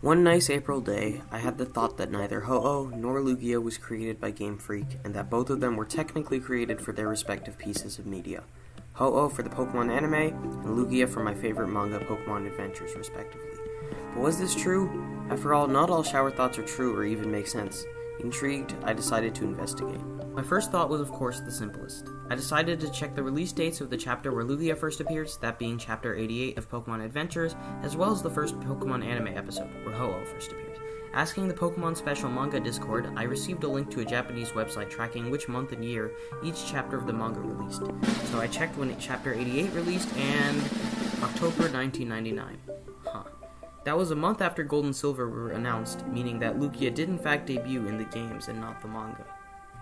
One nice April day, I had the thought that neither Ho-Oh nor Lugia was created by Game Freak, and that both of them were technically created for their respective pieces of media. Ho-Oh for the Pokemon anime, and Lugia for my favorite manga, Pokemon Adventures, respectively. But was this true? After all, not all shower thoughts are true or even make sense. Intrigued, I decided to investigate. My first thought was, of course, the simplest. I decided to check the release dates of the chapter where Lugia first appears, that being Chapter 88 of Pokemon Adventures, as well as the first Pokemon anime episode, where Ho-Oh first appears. Asking the Pokemon Special Manga Discord, I received a link to a Japanese website tracking which month and year each chapter of the manga released. So I checked when Chapter 88 released, and October 1999. That was a month after Gold and Silver were announced, meaning that Lugia did in fact debut in the games and not the manga.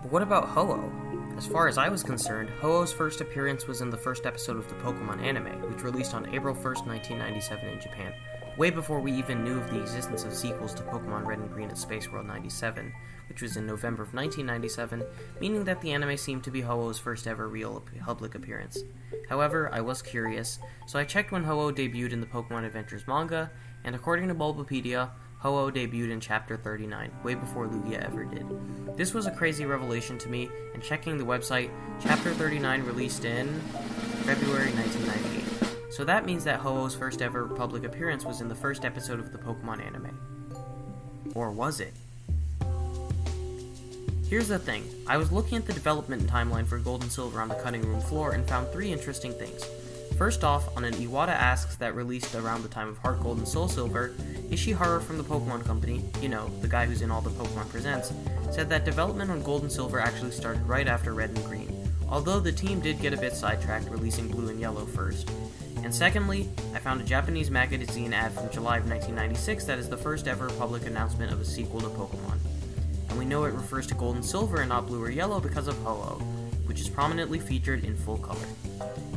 But what about Ho-Oh? As far as I was concerned, Ho-Oh's first appearance was in the first episode of the Pokemon anime, which released on April 1st, 1997 in Japan, way before we even knew of the existence of sequels to Pokemon Red and Green at Space World 97, which was in November of 1997, meaning that the anime seemed to be Ho-Oh's first ever real public appearance. However, I was curious, so I checked when Ho-Oh debuted in the Pokemon Adventures manga, and according to Bulbapedia, Ho-Oh debuted in Chapter 39, way before Lugia ever did. This was a crazy revelation to me, and checking the website, Chapter 39 released in February 1998. So that means that Ho-Oh's first ever public appearance was in the first episode of the Pokemon anime. Or was it? Here's the thing, I was looking at the development timeline for Gold and Silver on the cutting room floor and found three interesting things. First off, on an Iwata Asks that released around the time of Heart Gold and Soul Silver, Ishihara from the Pokemon Company, the guy who's in all the Pokemon Presents, said that development on Gold and Silver actually started right after Red and Green, although the team did get a bit sidetracked releasing Blue and Yellow first. And secondly, I found a Japanese magazine ad from July of 1996 that is the first ever public announcement of a sequel to Pokemon. And we know it refers to Gold and Silver and not Blue or Yellow because of Ho-Oh, which is prominently featured in full color.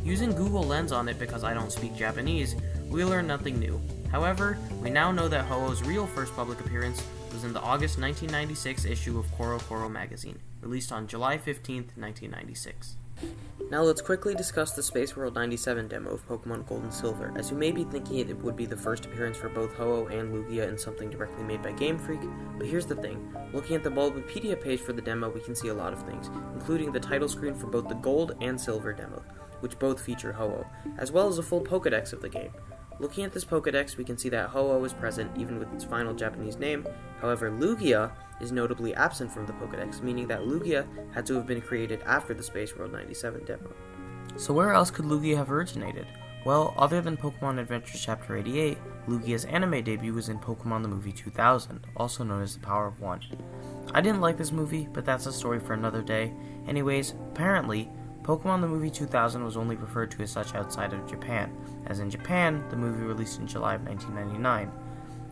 Using Google Lens on it because I don't speak Japanese, we learned nothing new. However, we now know that Ho-Oh's real first public appearance was in the August 1996 issue of Koro Koro magazine, released on July 15th, 1996. Now let's quickly discuss the Space World 97 demo of Pokemon Gold and Silver, as you may be thinking it would be the first appearance for both Ho-Oh and Lugia in something directly made by Game Freak, but here's the thing, looking at the Bulbapedia page for the demo we can see a lot of things, including the title screen for both the Gold and Silver demo, which both feature Ho-Oh, as well as a full Pokedex of the game. Looking at this Pokedex, we can see that Ho-Oh is present even with its final Japanese name, however Lugia is notably absent from the Pokedex, meaning that Lugia had to have been created after the Space World 97 demo. So where else could Lugia have originated? Well, other than Pokemon Adventures Chapter 88, Lugia's anime debut was in Pokemon the Movie 2000, also known as The Power of One. I didn't like this movie, but that's a story for another day. Anyways, apparently, Pokemon the Movie 2000 was only referred to as such outside of Japan, as in Japan, the movie released in July of 1999.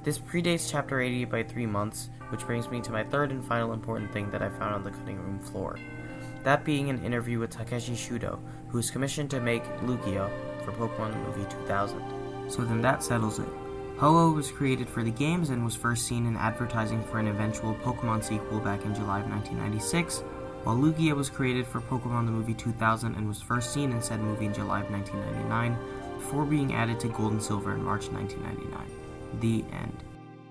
This predates Chapter 88 by 3 months, which brings me to my third and final important thing that I found on the cutting room floor. That being an interview with Takeshi Shudo, who was commissioned to make Lugia for Pokemon the Movie 2000. So then that settles it. Ho-Oh was created for the games and was first seen in advertising for an eventual Pokemon sequel back in July of 1996, while Lugia was created for Pokemon the Movie 2000 and was first seen in said movie in July of 1999, before being added to Gold and Silver in March 1999. The end.